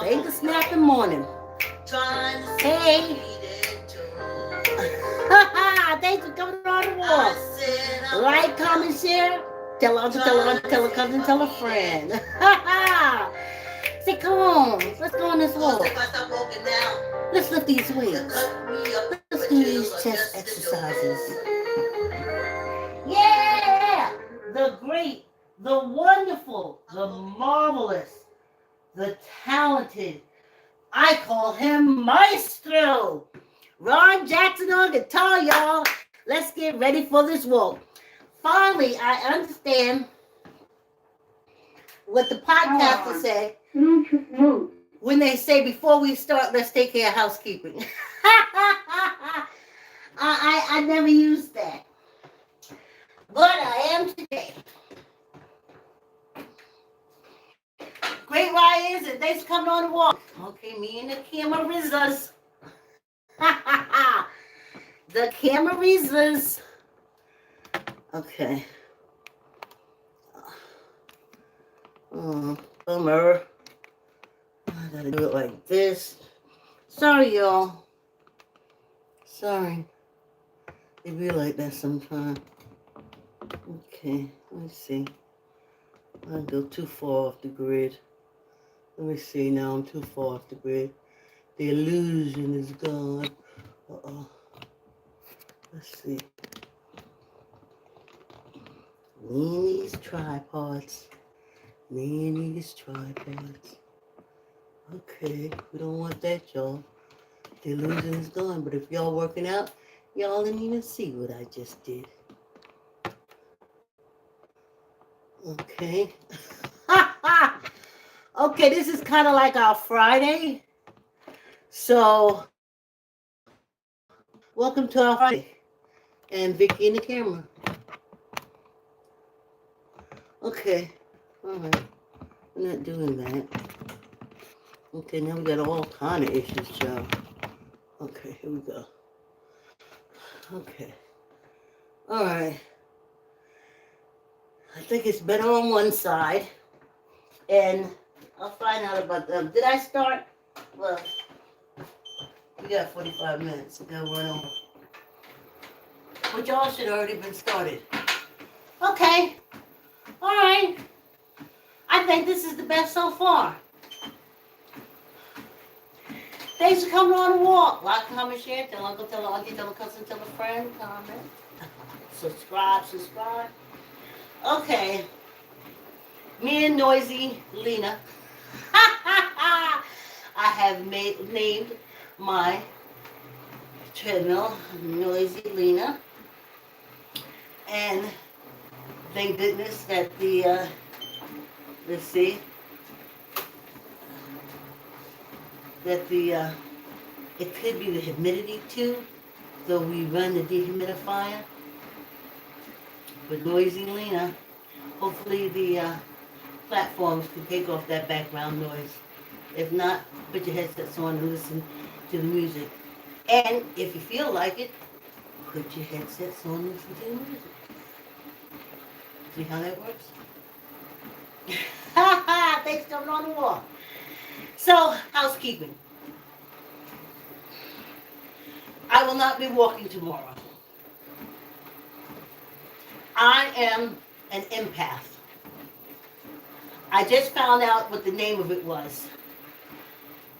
Ain't the snapping morning. Hey. Thanks for coming on the walk. Like, comment, share. Tell uncle, tell a cousin, tell a friend. Say, come on. Let's go on this walk. Let's lift these weights. Let's do these chest exercises. Yeah! The great, the wonderful, the marvelous, the talented. I call him Maestro. Ron Jackson on guitar, y'all. Let's get ready for this walk. Finally, I understand what the podcasters say when they say before we start, let's take care of housekeeping. I never used that. But I am today. Great Ryan is it? Thanks for coming on the walk. Okay, me and the cameras. The cameras. Okay. Bummer. I gotta do it like this. Sorry, y'all. Sorry. It be like that sometimes. Okay, let me see. I go too far off the grid. Let me see now. I'm too far off the grid. The illusion is gone. Let's see. Me and these tripods. Okay, we don't want that, y'all. The illusion is gone. But if y'all working out, y'all didn't even see what I just did. Okay. Okay, this is kind of like our Friday. So, welcome to our Friday. And Vicki in the camera. Okay. All right. We're not doing that. Okay, now we got all kind of issues, y'all. Okay, here we go. Okay. All right. I think it's better on one side. And I'll find out about them. Did I start? Well, we got 45 minutes to go run over. But y'all should have already been started. Okay. All right. I think this is the best so far. Thanks for coming on the walk. Like, comment, share. Tell uncle, tell auntie, tell a cousin, tell a friend. Comment. Subscribe. Okay. Me and Noisy Lena. I have named my treadmill Noisy Lena. And thank goodness that the, let's see, that the, it could be the humidity too, so we run the dehumidifier. With Noisy Lena, hopefully the platforms can take off that background noise. If not, put your headsets on and listen to the music. And if you feel like it, put your headsets on and listen to the music. See how that works? Thanks for coming on the wall. So, housekeeping. I will not be walking tomorrow. I am an empath. I just found out what the name of it was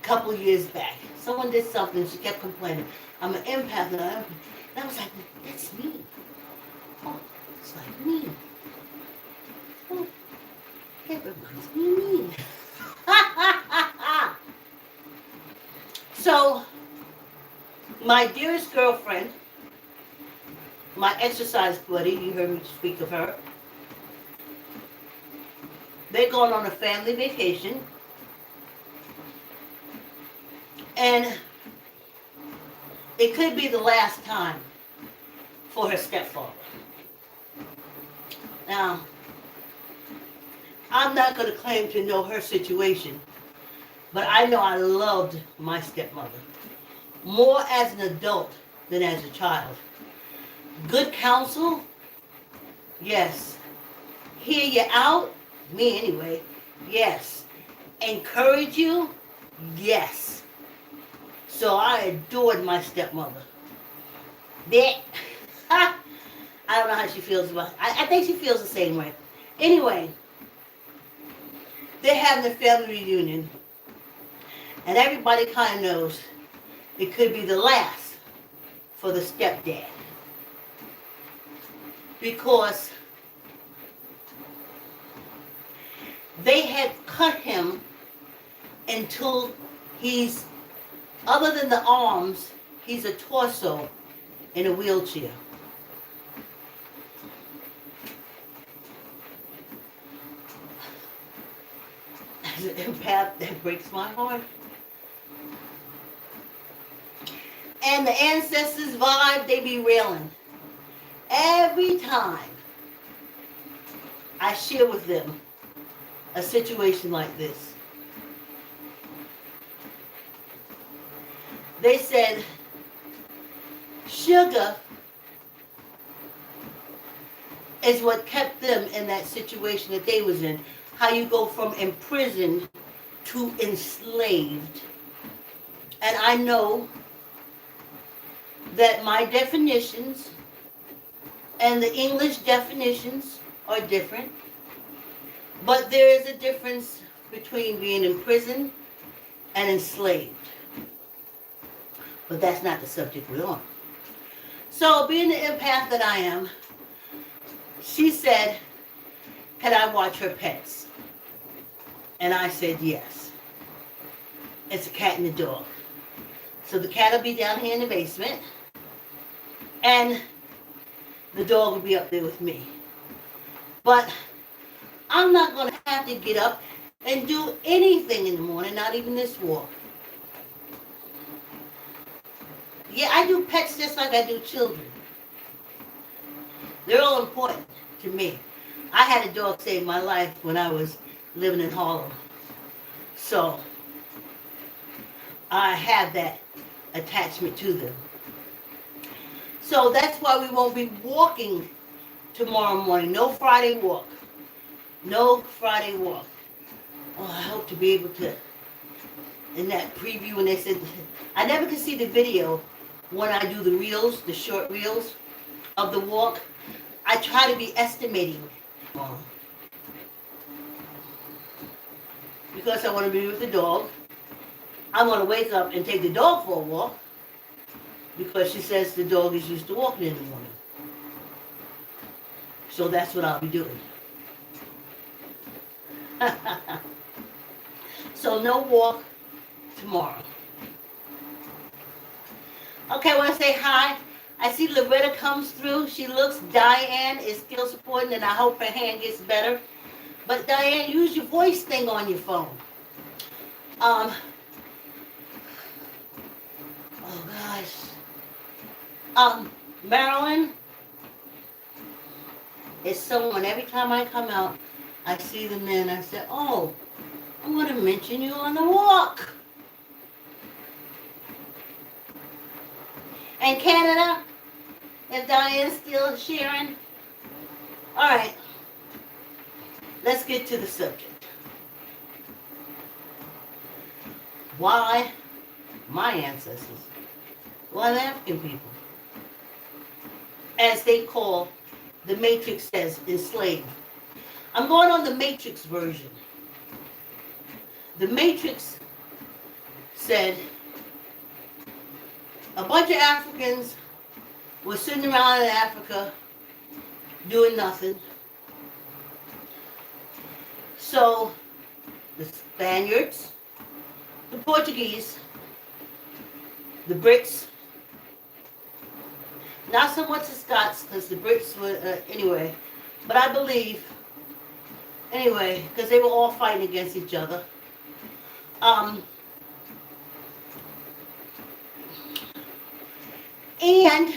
a couple of years back. Someone did something, she kept complaining. I'm an empath, and I was like, that's me. Oh, it's like me. Oh, it reminds me of me. So, my dearest girlfriend, my exercise buddy, you heard me speak of her, they're going on a family vacation, and it could be the last time for her stepfather. Now, I'm not going to claim to know her situation, but I know I loved my stepmother more as an adult than as a child. Good counsel, yes. Hear you out, me anyway, yes. Encourage you, Yes. So I adored my stepmother. That. I don't know how she feels about it. I think she feels the same way. Anyway, they're having a family reunion. And everybody kind of knows it could be the last for the stepdad. Because they had cut him until he's, other than the arms, he's a torso in a wheelchair. As an empath, that breaks my heart. And the ancestors vibe, they be railing. Every time I share with them a situation like this, they said, sugar is what kept them in that situation that they was in. How you go from imprisoned to enslaved. And I know that my definitions and the English definitions are different, but there is a difference between being imprisoned and enslaved. But that's not the subject we're on. So, being the empath that I am, she said, can I watch her pets? And I said yes. It's a cat and a dog. So the cat will be down here in the basement, and the dog will be up there with me. But I'm not going to have to get up and do anything in the morning, not even this walk. Yeah, I do pets just like I do children. They're all important to me. I had a dog save my life when I was living in Harlem. So I have that attachment to them. So that's why we won't be walking tomorrow morning. No Friday walk. No Friday walk. Oh, I hope to be able to, in that preview when they said, I never could see the video when I do the reels, the short reels of the walk. I try to be estimating. Because I want to be with the dog. I'm going to wake up and take the dog for a walk. Because she says the dog is used to walking in the morning. So that's what I'll be doing. So no walk tomorrow. Okay, I want to say hi. I see Loretta comes through. She looks, Diane is still supporting, and I hope her hand gets better. But Diane, use your voice thing on your phone. Oh gosh. Marilyn is someone, every time I come out, I see them there and I say, oh, I'm going to mention you on the walk. And Canada, if Diane's still sharing. All right, let's get to the subject. Why my ancestors? Why the African people? As they call, the Matrix says, enslaved. I'm going on the Matrix version. The Matrix said a bunch of Africans were sitting around in Africa doing nothing. So the Spaniards, the Portuguese, the Brits, not so much the Scots, because the Brits were, anyway, but I believe, anyway, because they were all fighting against each other. And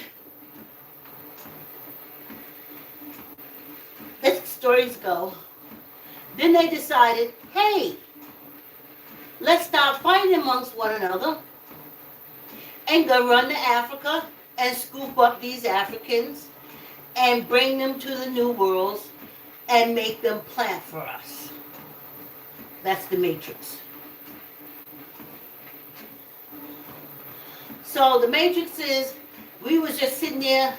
as stories go, then they decided, hey, let's stop fighting amongst one another and go run to Africa and scoop up these Africans and bring them to the New Worlds and make them plant for us. That's the Matrix. So the matrix is, we was just sitting there,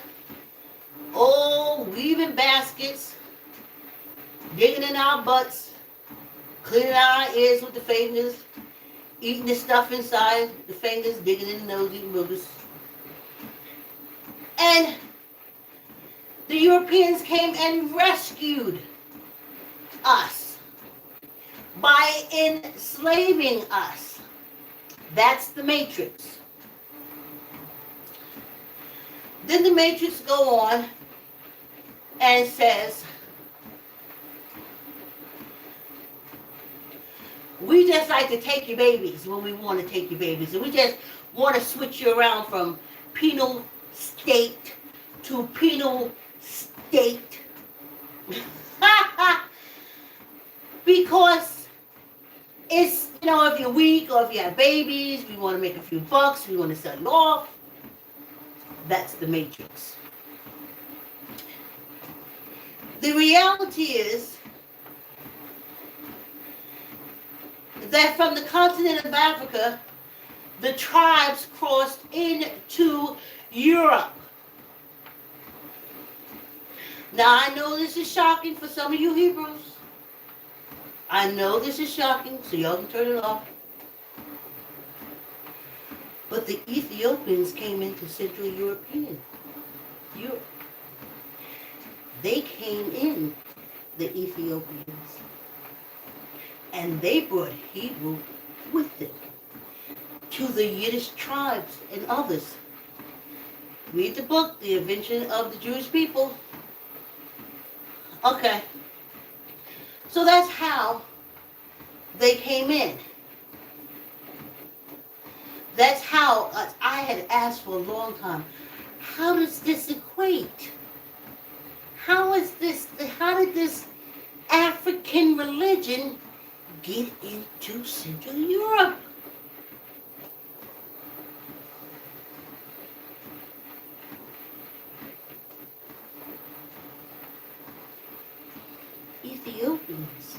weaving baskets, digging in our butts, cleaning our ears with the fingers, eating the stuff inside the fingers, digging in the nose, eating boogers. And the Europeans came and rescued us by enslaving us. That's the matrix. Then the matrix go on and says, we just like to take your babies when we want to take your babies. And we just want to switch you around from penal state to penal state. Because it's, if you're weak or if you have babies, we want to make a few bucks, we want to sell you off. That's the matrix. The reality is that from the continent of Africa, the tribes crossed into Europe. Now, I know this is shocking for some of you Hebrews. I know this is shocking, so y'all can turn it off. But the Ethiopians came into Central Europe. They came in, the Ethiopians. And they brought Hebrew with them to the Yiddish tribes and others. Read the book, The Invention of the Jewish People. Okay. So that's how they came in. That's how I had asked for a long time. How does this equate? How did this African religion get into Central Europe? Ethiopians.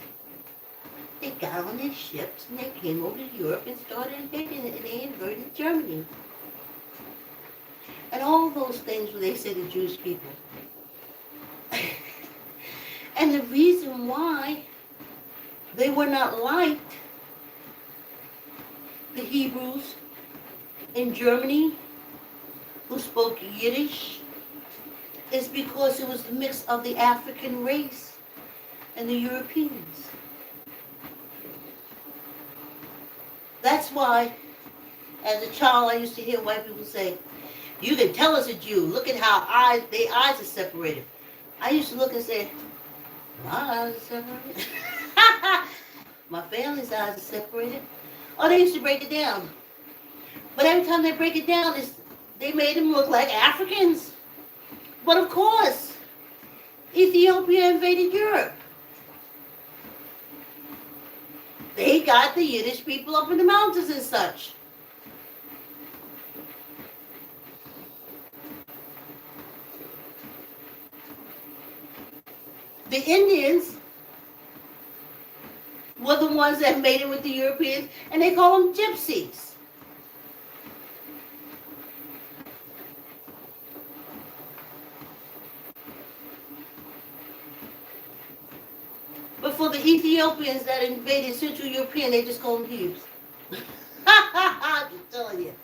They got on their ships and they came over to Europe and started invading it, and they invaded Germany. And all those things where they said the Jewish people. And the reason why they were not liked, the Hebrews in Germany who spoke Yiddish, is because it was the mix of the African race and the Europeans. That's why, as a child, I used to hear white people say, you can tell us a Jew. Look at how their eyes are separated. I used to look and say, my eyes are separated. My family's eyes are separated. Oh, they used to break it down. But every time they break it down, they made them look like Africans. But of course, Ethiopia invaded Europe. They got the Yiddish people up in the mountains and such. The Indians were the ones that made it with the Europeans, and they call them gypsies. But for the Ethiopians that invaded Central European, they just call them Hebrews. I'm just telling you.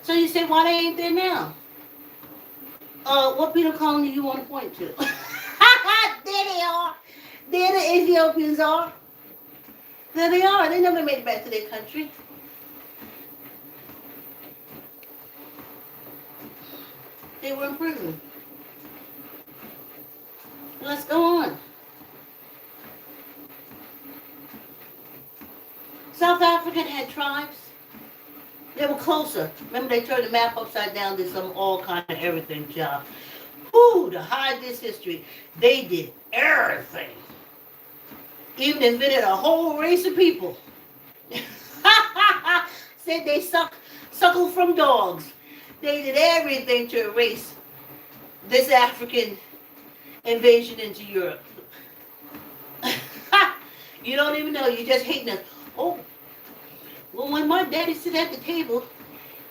So you say, why they ain't there now? What penal colony do you want to point to? There they are. There the Ethiopians are. There they are. They never made it back to their country. They were in prison. Let's go on. South Africa had tribes. They were closer. Remember, they turned the map upside down, did some all kind of everything job. Whew, to hide this history, they did everything. Even invented a whole race of people. Said they suckled from dogs. They did everything to erase this African invasion into Europe. You don't even know. You're just hating us. Oh, Well, when my daddy sit at the table,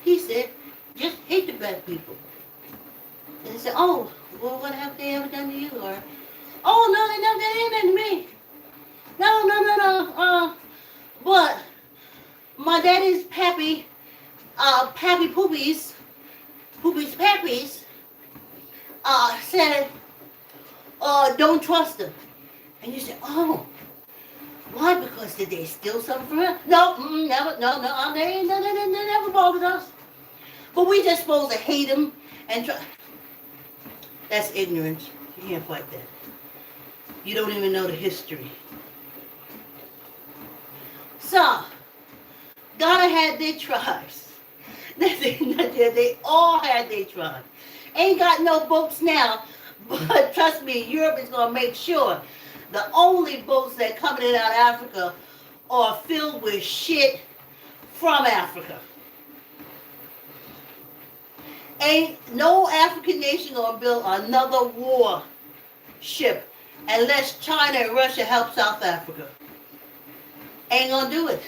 he said, just hate the black people. And I said, oh, well, what have they ever done to you? Or, oh, no, they never did anything to me. No, no, no, no. But my daddy's pappy, pappy poopies, pappies, said, don't trust them. And you say, oh, why? Because did they steal something from us? No, never, no, they never bothered us. But we just supposed to hate them and try. That's ignorance. You can't fight that. You don't even know the history. So, Ghana had their tribes. They all had their tribes. Ain't got no boats now, but trust me, Europe is going to make sure the only boats that coming in out of Africa are filled with shit from Africa. Ain't no African nation gonna build another war ship unless China and Russia help South Africa. Ain't gonna do it.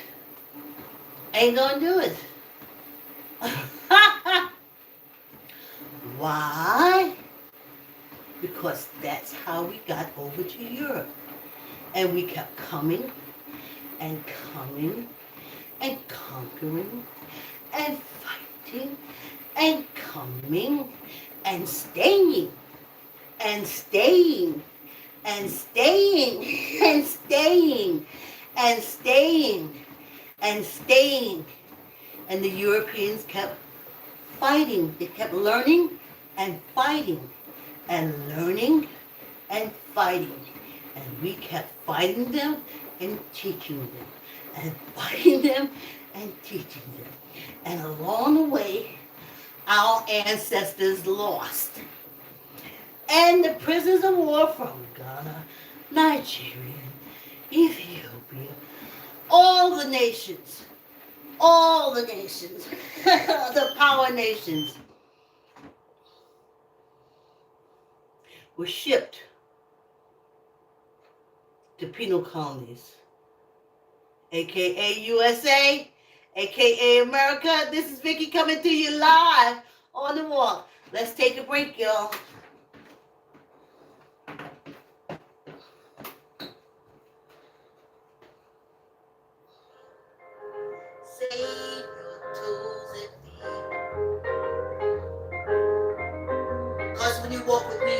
Ain't gonna do it. Why? Because that's how we got over to Europe. And we kept coming and coming and conquering and fighting and coming and staying and staying and staying and staying and staying and staying. And the Europeans kept fighting. They kept learning and fighting and learning and fighting. And we kept fighting them and teaching them and fighting them and teaching them. And along the way, our ancestors lost. And the prisoners of war from Ghana, Nigeria, Ethiopia, all the nations, the power nations, were shipped to penal colonies, aka USA, aka America. This is Vicki coming to you live on the walk. Let's take a break, y'all. Save your toes and feet. 'Cause when you walk with me,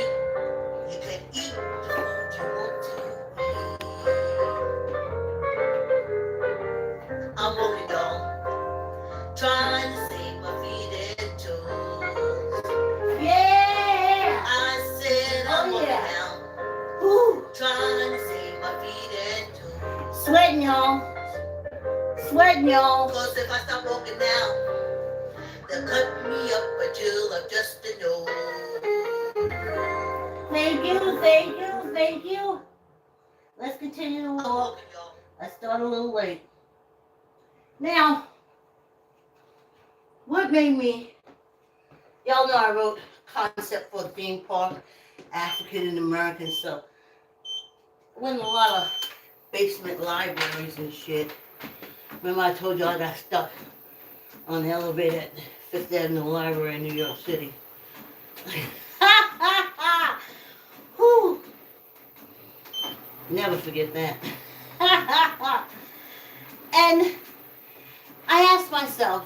you can eat the food you want to eat. I'm walking, y'all, trying to save my feet and toes. Yeah! I said I'm walking now. Ooh, trying to save my feet and toes. Sweating, y'all. Sweating, y'all. 'Cause if I stop walking now, they'll cut me up until I'm just a nose. Thank you, thank you, thank you. Let's continue to walk. I started a little late. Now, what made me, y'all know I wrote concept for the theme park, African and American, so I went in a lot of basement libraries and shit. Remember I told you I got stuck on the elevator at Fifth Avenue Library in New York City. Whew. Never forget that. And I asked myself,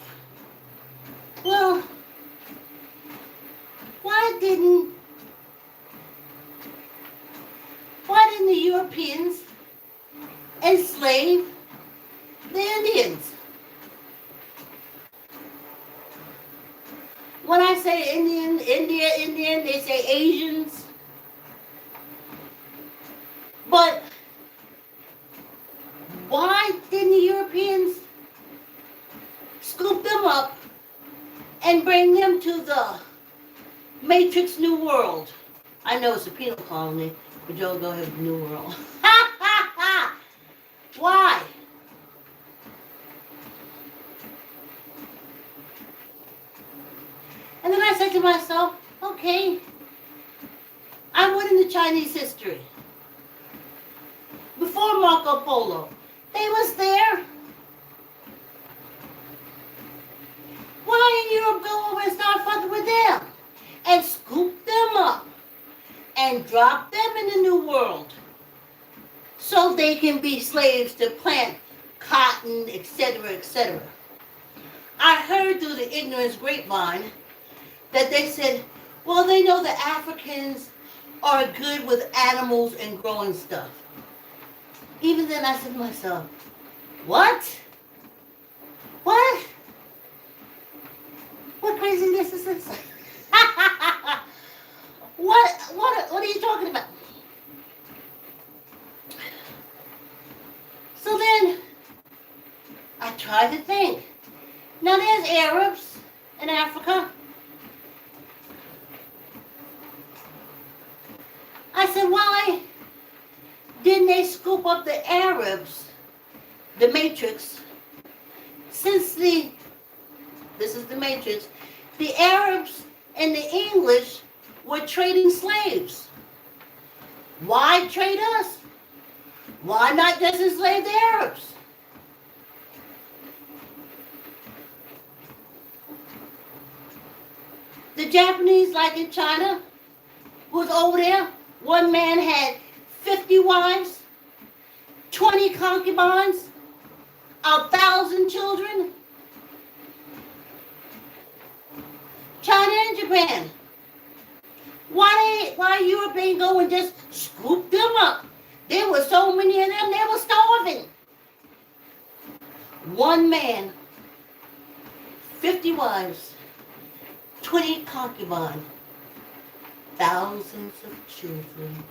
well, why didn't the Europeans enslave the Indians? When I say Indian, they say Asians. But why didn't the Europeans scoop them up and bring them to the Matrix New World? I know it's a penal colony, but y'all go ahead with New World. Ha ha ha! Why? And then I said to myself, okay, I went into Chinese history. Before Marco Polo, they was there. Why didn't Europe go over and start fighting with them and scoop them up and drop them in the New World so they can be slaves to plant cotton, etc., etc.? I heard through the ignorance grapevine that they said, well, they know the Africans are good with animals and growing stuff. Even then I said to myself, what? What? What craziness is this? What are you talking about? So then I tried to think. Now there's Arabs in Africa. I said, why didn't they scoop up the Arabs, the Matrix, since this is the Matrix, the Arabs and the English were trading slaves. Why trade us? Why not just enslave the Arabs? The Japanese, like in China, was over there. One man had 50 wives, 20 concubines, 1,000 children. China and Japan. Why Europe ain't go and just scoop them up? There were so many of them, they were starving. One man, 50 wives, 20 concubines, thousands of children.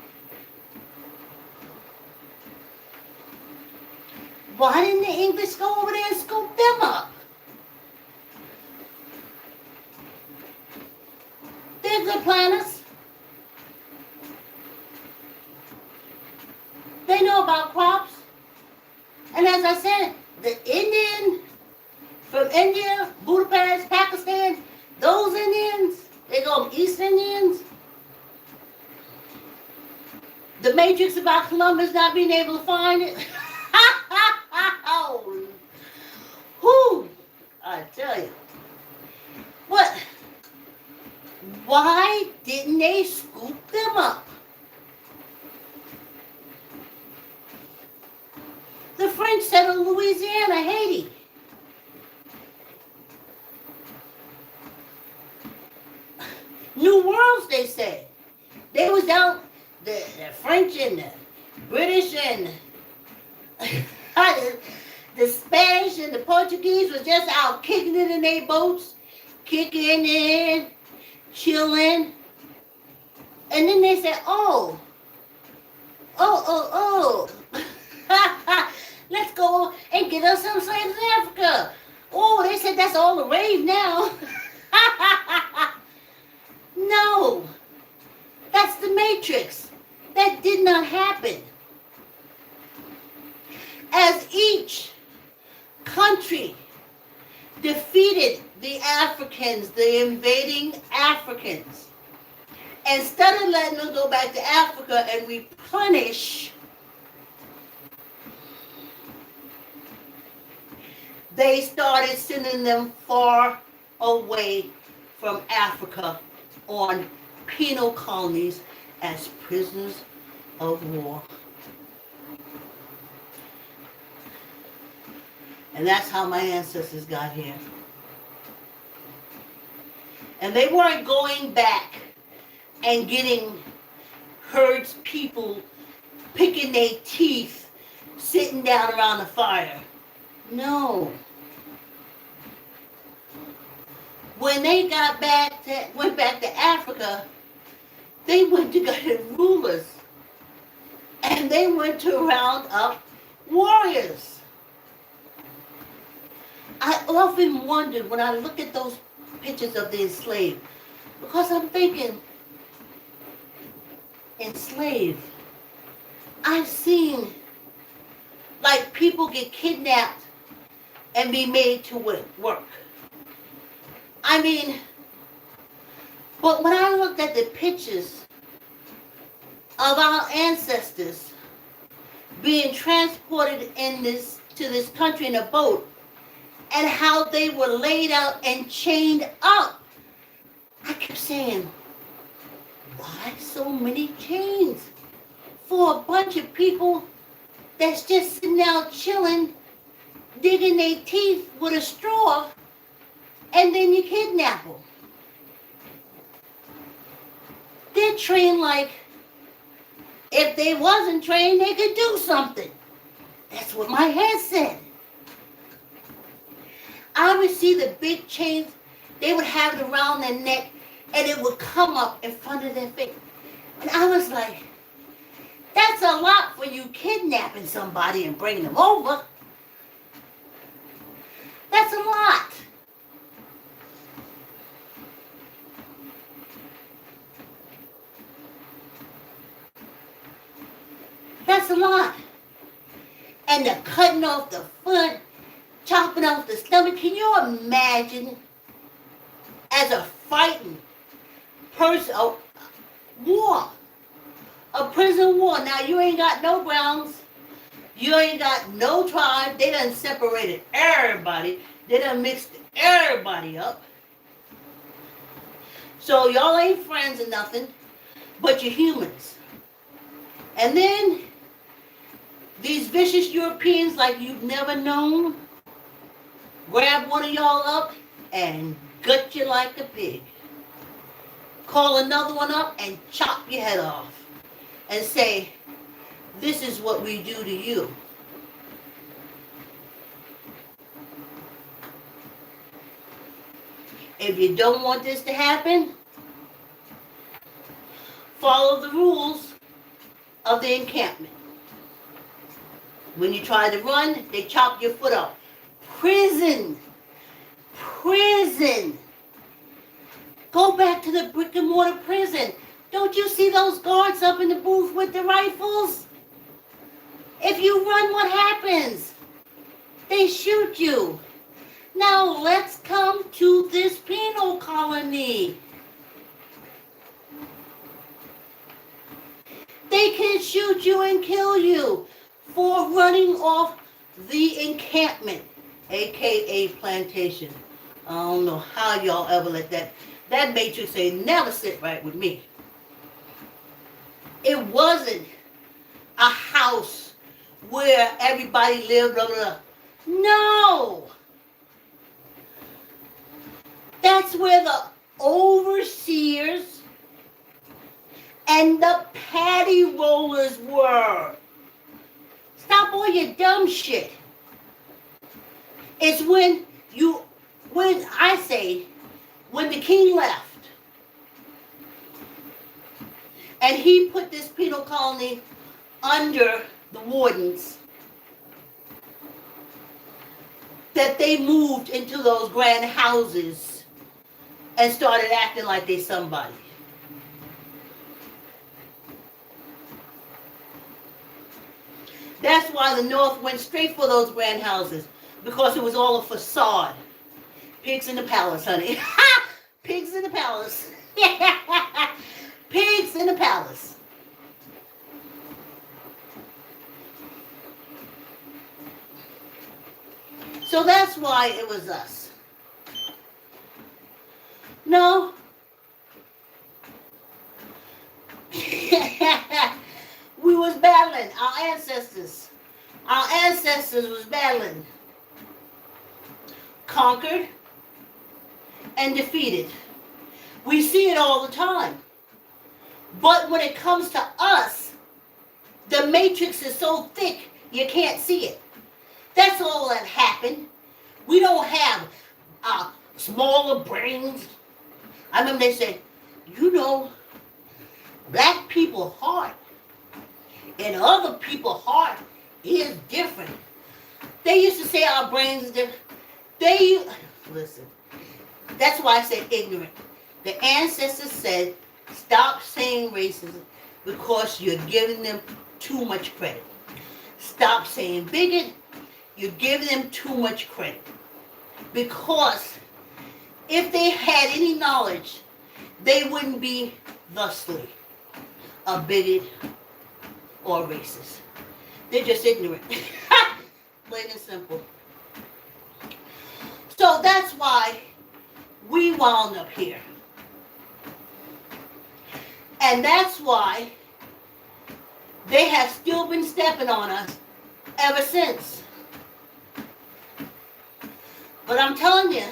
Why didn't the English go over there and scoop them up? They're good planners. They know about crops. And as I said, the Indian from India, Budapest, Pakistan, those Indians, they call them East Indians. The matrix about Columbus not being able to find it. Oh, whew, I tell you. What? Why didn't they scoop them up? The French settled Louisiana, Haiti. New Worlds, they say. They was down, the French and the British and the Spanish and the Portuguese was just out kicking it in their boats, kicking in, chilling. And then they said, oh. Let's go and get us some slaves in Africa. Oh, they said that's all the rave now. No, that's the matrix. That did not happen. As each country defeated the Africans, the invading Africans, instead of letting them go back to Africa and replenish, they started sending them far away from Africa on penal colonies as prisoners of war. And that's how my ancestors got here. And they weren't going back and getting herds, people picking their teeth, sitting down around the fire. No. When they went back to Africa, they went to get rulers. And they went to round up warriors. I often wondered when I look at those pictures of the enslaved, because I'm thinking, enslaved. I've seen like people get kidnapped and be made to work. I mean, but when I looked at the pictures of our ancestors being transported to this country in a boat, and how they were laid out and chained up. I kept saying, why so many chains? For a bunch of people that's just sitting out chilling, digging their teeth with a straw, and then you kidnap them. They're trained like if they wasn't trained, they could do something. That's what my head said. I would see the big chains, they would have it around their neck, and it would come up in front of their face. And I was like, that's a lot for you kidnapping somebody and bringing them over. That's a lot. That's a lot. And the cutting off the foot, chopping off the stomach. Can you imagine as a fighting person, a war, a prison war? Now you ain't got no grounds. You ain't got no tribe. They done separated everybody. They done mixed everybody up. So y'all ain't friends or nothing, but you're humans. And then these vicious Europeans like you've never known grab one of y'all up and gut you like a pig. Call another one up and chop your head off and say, this is what we do to you. If you don't want this to happen, follow the rules of the encampment. When you try to run, they chop your foot off. Prison. Prison. Go back to the brick and mortar prison. Don't you see those guards up in the booth with the rifles? If you run, what happens? They shoot you. Now let's come to this penal colony. They can shoot you and kill you for running off the encampment, aka plantation. I don't know how y'all ever let that matrix ain't never sit right with me. It wasn't a house where everybody lived, blah, blah, blah. No! That's where the overseers and the patty rollers were. Stop all your dumb shit. It's when the king left, and he put this penal colony under the wardens, that they moved into those grand houses and started acting like they somebody. That's why the North went straight for those grand houses, because it was all a facade. Pigs in the palace, honey. Pigs in the palace. Pigs in the palace. So that's why it was us. No. We was battling. Our ancestors was battling. Conquered and defeated. We see it all the time. But when it comes to us, the matrix is so thick you can't see it. That's all that happened. We don't have smaller brains. I remember they said, black people's heart and other people's heart is different. They used to say our brains are different. Listen, that's why I said ignorant. The ancestors said, stop saying racism because you're giving them too much credit. Stop saying bigot, you're giving them too much credit. Because if they had any knowledge, they wouldn't be thusly a bigot or racist. They're just ignorant. Plain and simple. So that's why we wound up here. And that's why they have still been stepping on us ever since. But I'm telling you,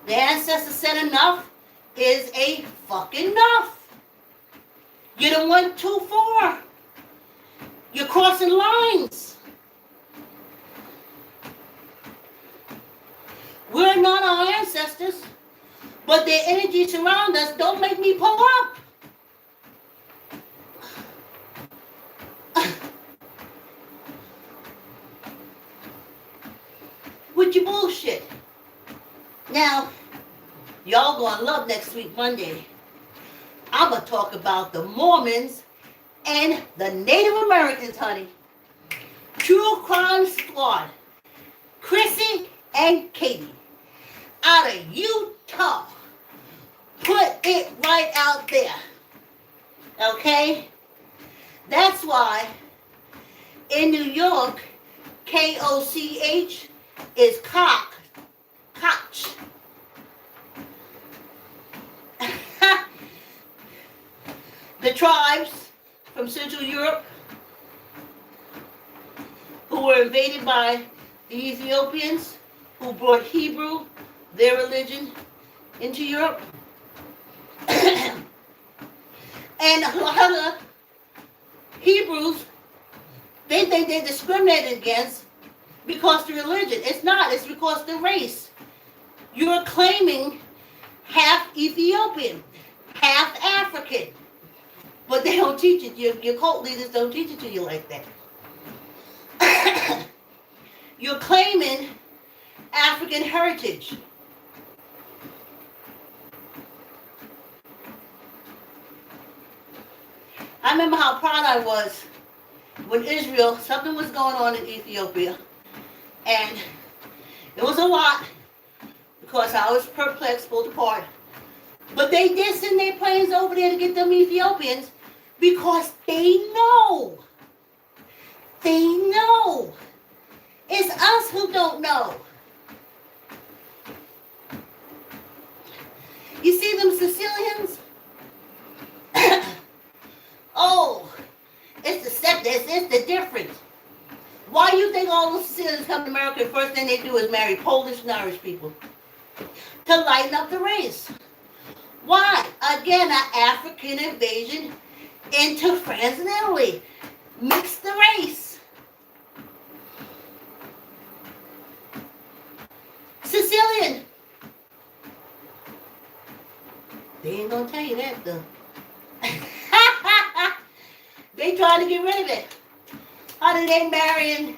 the ancestors said enough is a fucking enough. You done went too far. You're crossing lines. We're not our ancestors, but their energies around us don't make me pull up. With your bullshit. Now, y'all gonna love next week, Monday. I'm gonna talk about the Mormons and the Native Americans, honey. True Crime Squad. Chrissy and Katie. Out of Utah. Put it right out there. Okay? That's why in New York, Koch is cock. Koch. The tribes from Central Europe who were invaded by the Ethiopians who brought Hebrew, their religion, into Europe. And a lot of Hebrews, they think they're discriminated against because the religion. It's not. It's because the race. You're claiming half Ethiopian, half African. But they don't teach it. Your cult leaders don't teach it to you like that. You're claiming African heritage. I remember how proud I was when Israel, something was going on in Ethiopia. And it was a lot because I was perplexed, pulled apart. But they did send their planes over there to get them Ethiopians because they know. They know. It's us who don't know. You see them Sicilians? Oh, it's the difference. Why do you think all the Sicilians come to America and first thing they do is marry Polish and Irish people? To lighten up the race. Why? Again, an African invasion into France and Italy. Mix the race. Sicilian. They ain't gonna tell you that though. They tried to get rid of it. How did they marrying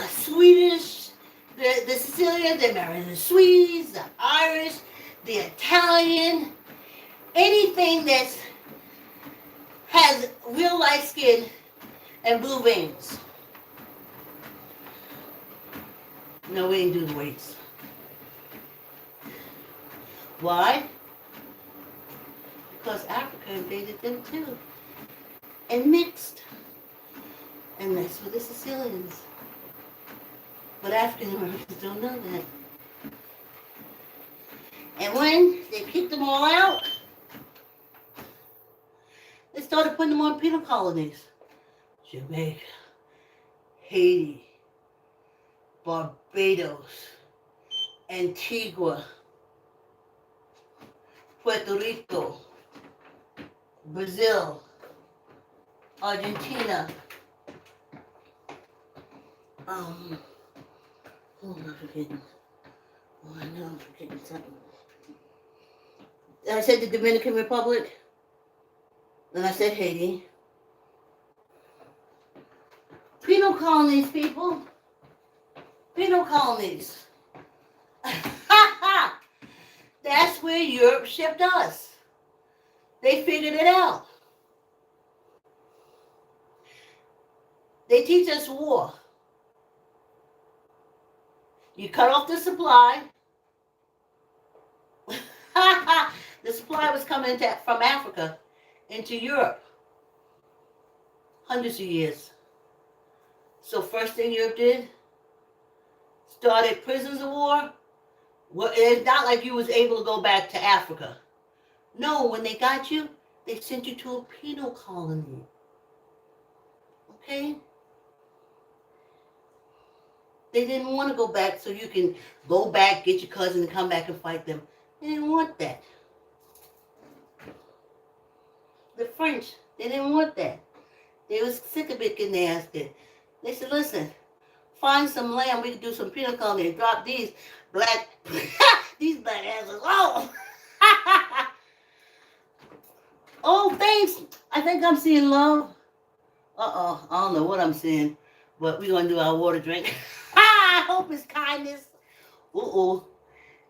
Swedish, the Sicilians, they marrying the Swedes, the Irish, the Italian, anything that has real light skin and blue veins. No, we didn't do the weights. Why? Because Africa invaded them too. And mixed. And that's with the Sicilians. But African Americans don't know that. And when they kicked them all out, they started putting them on penal colonies. Jamaica, Haiti, Barbados, Antigua, Puerto Rico, Brazil, Argentina, who am I forgetting? Oh, I know I'm forgetting something. I said the Dominican Republic. Then I said Haiti. Penal colonies, people. Penal colonies. That's where Europe shipped us. They figured it out. They teach us war. You cut off the supply. The supply was coming from Africa into Europe. Hundreds of years. So first thing Europe did, started prisoners of war, well, it's not like you was able to go back to Africa. No, when they got you, they sent you to a penal colony. Okay? They didn't want to go back so you can go back, get your cousin, and come back and fight them. They didn't want that. The French, they didn't want that. They was sick of it getting their ass kicked. They said, listen, find some land, we can do some penal colony and drop these black, these black asses. Oh! Oh, thanks. I think I'm seeing love. Uh-oh, I don't know what I'm seeing, but we're going to do our water drink. I hope it's kindness. Uh-oh.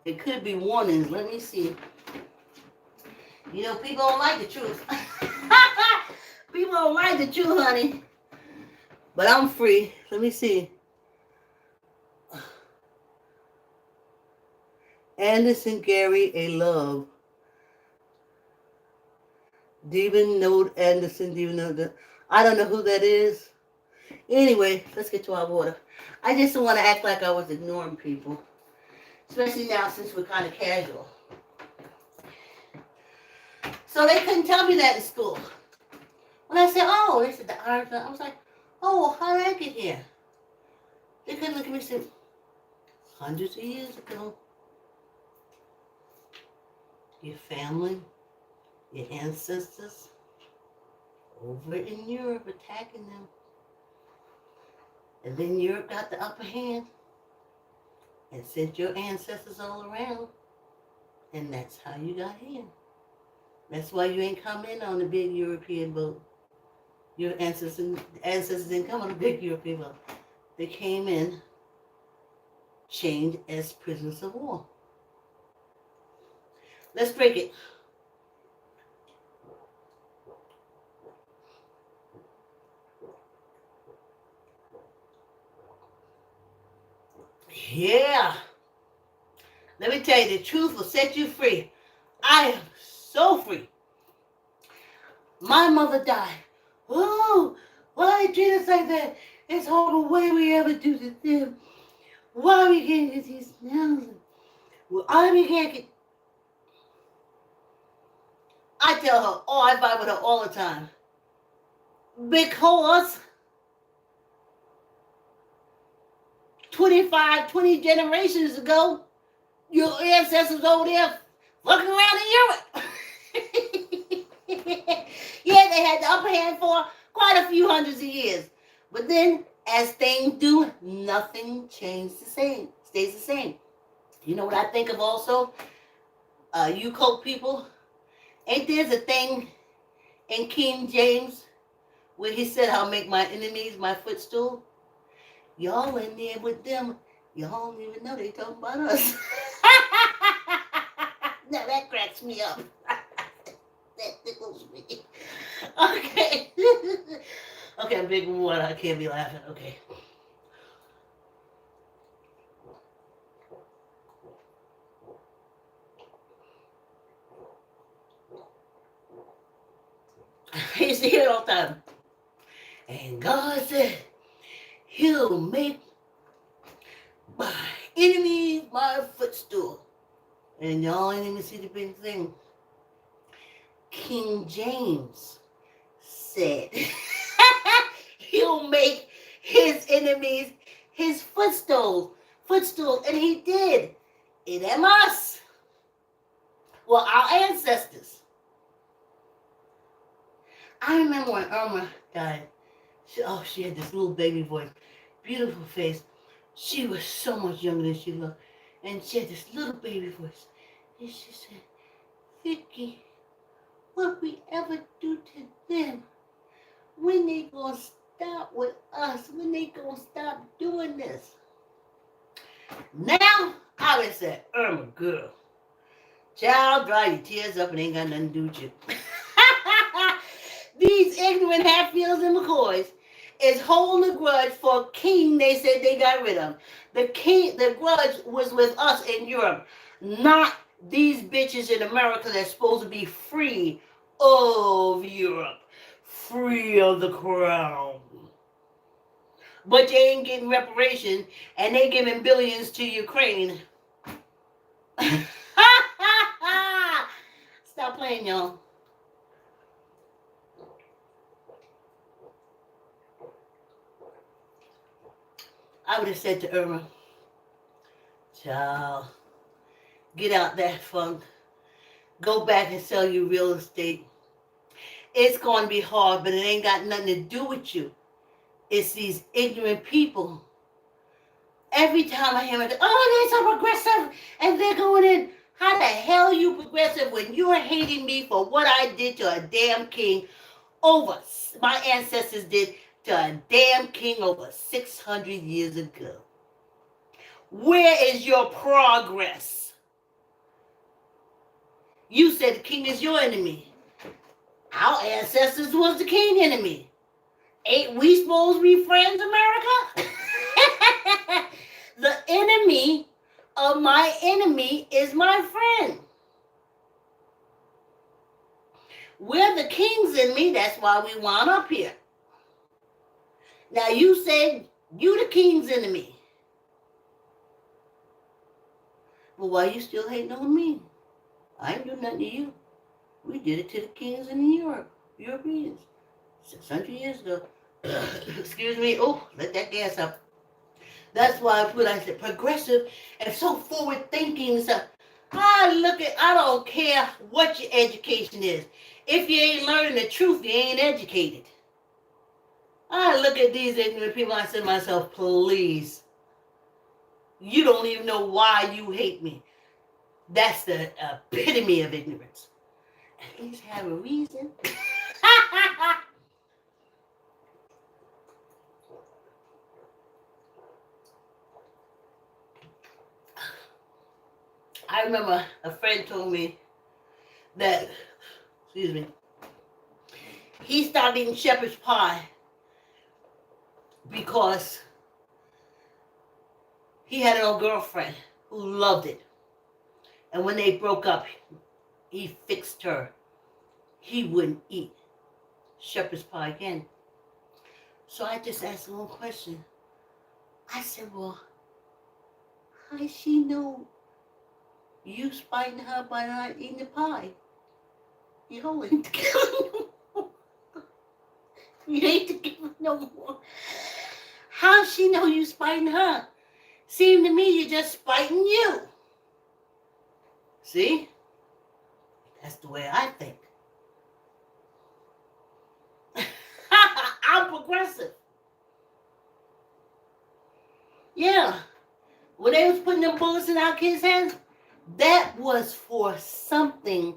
It could be warnings. Let me see. You know, people don't like the truth. People don't like the truth, honey. But I'm free. Let me see. Anderson Gary, a love. Devin Note Anderson, Devin Note. I don't know who that is. Anyway, let's get to our water. I just don't want to act like I was ignoring people. Especially now since we're kind of casual. So they couldn't tell me that in school. When I said, oh, they said the Irish, I was like, oh, how did I get here? They couldn't look at me and say, hundreds of years ago. Your family, your ancestors, over in Europe attacking them. And then Europe got the upper hand and sent your ancestors all around. And that's how you got here. That's why you ain't come in on the big European boat. Your ancestors didn't come on a big European boat. They came in chained as prisoners of war. Let's break it. Yeah. Let me tell you, the truth will set you free. I am so free. My mother died. Oh, why treat us like that? It's horrible. What did we ever do to them? Why we can't get these nails? Why we can't get... I tell her, oh, I fight with her all the time. Because 20 generations ago, your ancestors over there fucking around in Europe. Yeah, they had the upper hand for quite a few hundreds of years. But then, as things do, nothing changed the same, stays the same. You know what I think of also? You Coke people, ain't there a thing in King James where he said, I'll make my enemies my footstool? Y'all in there with them, y'all don't even know they talking about us. Now that cracks me up. That tickles me. Okay. Okay, I'm drinking water. I can't be laughing. Okay. I used to hear it all the time. And God said, He'll make my enemies my footstool. And y'all ain't even see the big thing. King James said, He'll make his enemies his footstool. And he did. It am us. Well, our ancestors. I remember when Irma died. She had this little baby voice. Beautiful face. She was so much younger than she looked. And she had this little baby voice. And she said, Vicki, what we ever do to them? When they gonna stop with us? When they gonna stop doing this? Now, I would say, Irma, girl, child, dry your tears up and ain't got nothing to do with you. These ignorant Hatfields and McCoys is holding a grudge for a king they said they got rid of. The grudge was with us in Europe, not these bitches in America that's supposed to be free of Europe, free of the crown. but you ain't getting reparation, and they giving billions to Ukraine. Stop playing, y'all. I would have said to Irma, child, get out that funk. Go back and sell your real estate. It's going to be hard, but it ain't got nothing to do with you. It's these ignorant people. Every time I hear it, oh, they're so progressive, and they're going in. How the hell are you progressive when you're hating me for what I did to a damn king over, my ancestors did to a damn king over 600 years ago? Where is your progress? You said the king is your enemy. Our ancestors was the king enemy. Ain't we supposed to be friends, America? The enemy of my enemy is my friend. We're the king's enemy. That's why we wound up here. Now you said you the king's enemy. But why you still hating on me? I ain't do nothing to you. We did it to the kings in Europe, Europeans, 600 years ago. Excuse me. Oh, let that gas up. That's why I said progressive and so forward thinking. So I don't care what your education is. If you ain't learning the truth, you ain't educated. I look at these ignorant people, I say to myself, please, you don't even know why you hate me. That's the epitome of ignorance. At least have a reason. I remember a friend told me that, excuse me, he stopped eating shepherd's pie because he had an old girlfriend who loved it. And when they broke up, he fixed her. He wouldn't eat shepherd's pie again. So I just asked him one question. I said, well, how does she know you spiting her by not eating the pie? You ain't together no more. You ain't together no more. How she know you spiting her? Seemed to me you're just spiting you. See? That's the way I think. I'm progressive. Yeah. When they was putting them bullets in our kids' hands, that was for something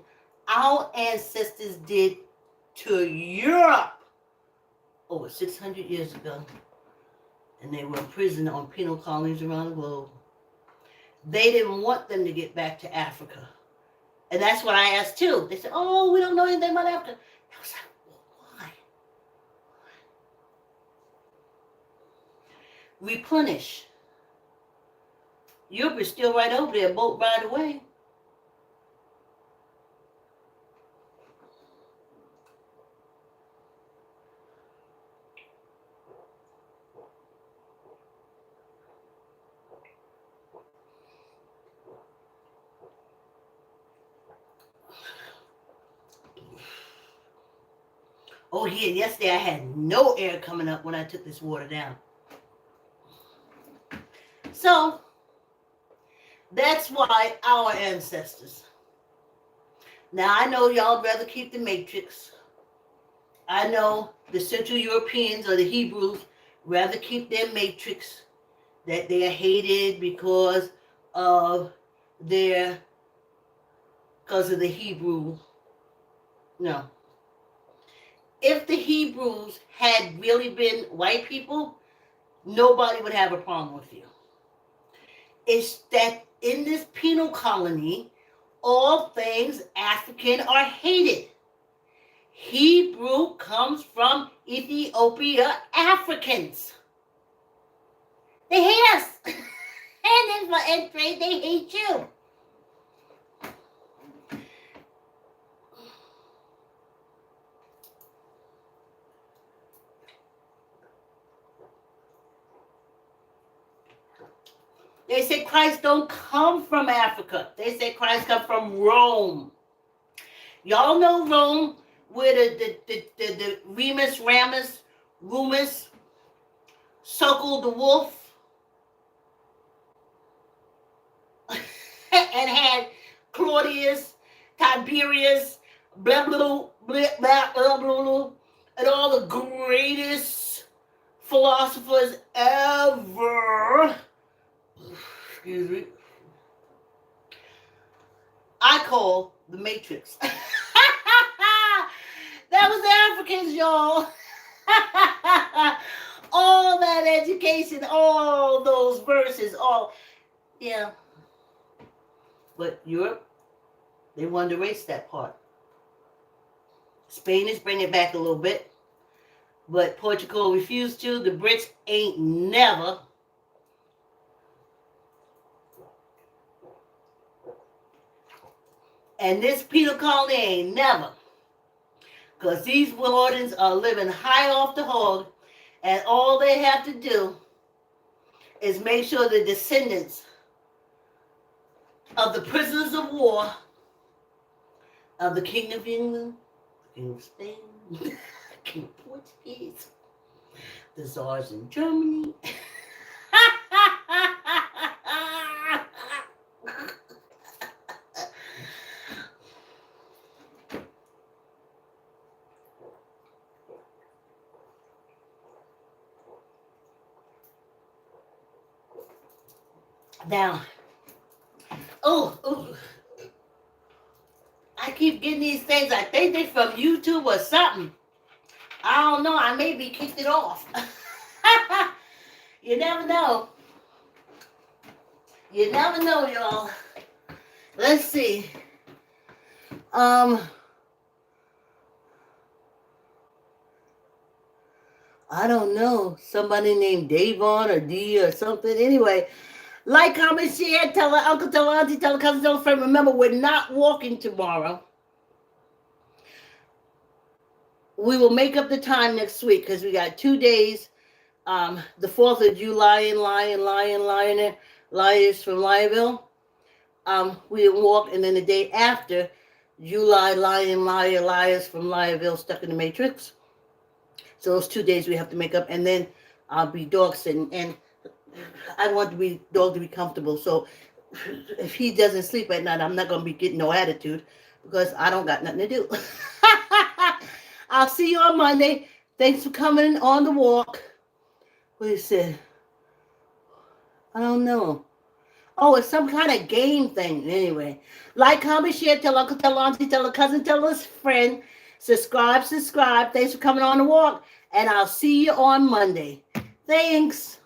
our ancestors did to Europe over 600 years ago. And they were in prison on penal colonies around the globe. They didn't want them to get back to Africa. And that's what I asked too. They said, oh, we don't know anything about Africa. I was like, well, why? Replenish. Europe is still right over there, boat ride away. Oh yeah, yesterday I had no air coming up when I took this water down. So, that's why our ancestors. Now I know y'all rather keep the matrix. I know the Central Europeans or the Hebrews rather keep their matrix, that they are hated because of the Hebrew. No. If the Hebrews had really been white people, nobody would have a problem with you. It's that in this penal colony, all things African are hated. Hebrew comes from Ethiopia Africans. They hate us. And then for trade, they hate you. They say Christ don't come from Africa. They say Christ come from Rome. Y'all know Rome, where the Remus circled the wolf and had Claudius, Tiberius, blah blah blah blah blah blah, and all the greatest philosophers ever. Excuse me. I call the Matrix. That was the Africans, y'all. All that education, all those verses, all, yeah. But Europe, they wanted to erase that part. Spain is bringing it back a little bit, but Portugal refused to. The Brits ain't never. And this penal colony ain't never. Because these wardens are living high off the hog, and all they have to do is make sure the descendants of the prisoners of war of the King of England, the King of Spain, the King of Portuguese, the Czars in Germany. Now, I keep getting these things. I think they're from YouTube or something. I don't know. I maybe kicked it off. You never know. You never know, y'all. Let's see. I don't know. Somebody named Davon or D or something. Anyway. Like, comment, share, tell her uncle, tell her auntie, tell her cousin, tell her friend. Remember, we're not walking tomorrow. We will make up the time next week because we got 2 days. The 4th of July, Lions from Lionville. We didn't walk, and then the day after, July, Liars from Lionville, stuck in the Matrix. So those 2 days we have to make up, and then I'll be dog sitting, and I want the dog to be comfortable. So if he doesn't sleep at night, I'm not going to be getting no attitude because I don't got nothing to do. I'll see you on Monday. Thanks for coming on the walk. What is it? I don't know. Oh, it's some kind of game thing. Anyway, like, comment, share, tell uncle, tell auntie, tell a cousin, tell his friend. Subscribe. Thanks for coming on the walk. And I'll see you on Monday. Thanks.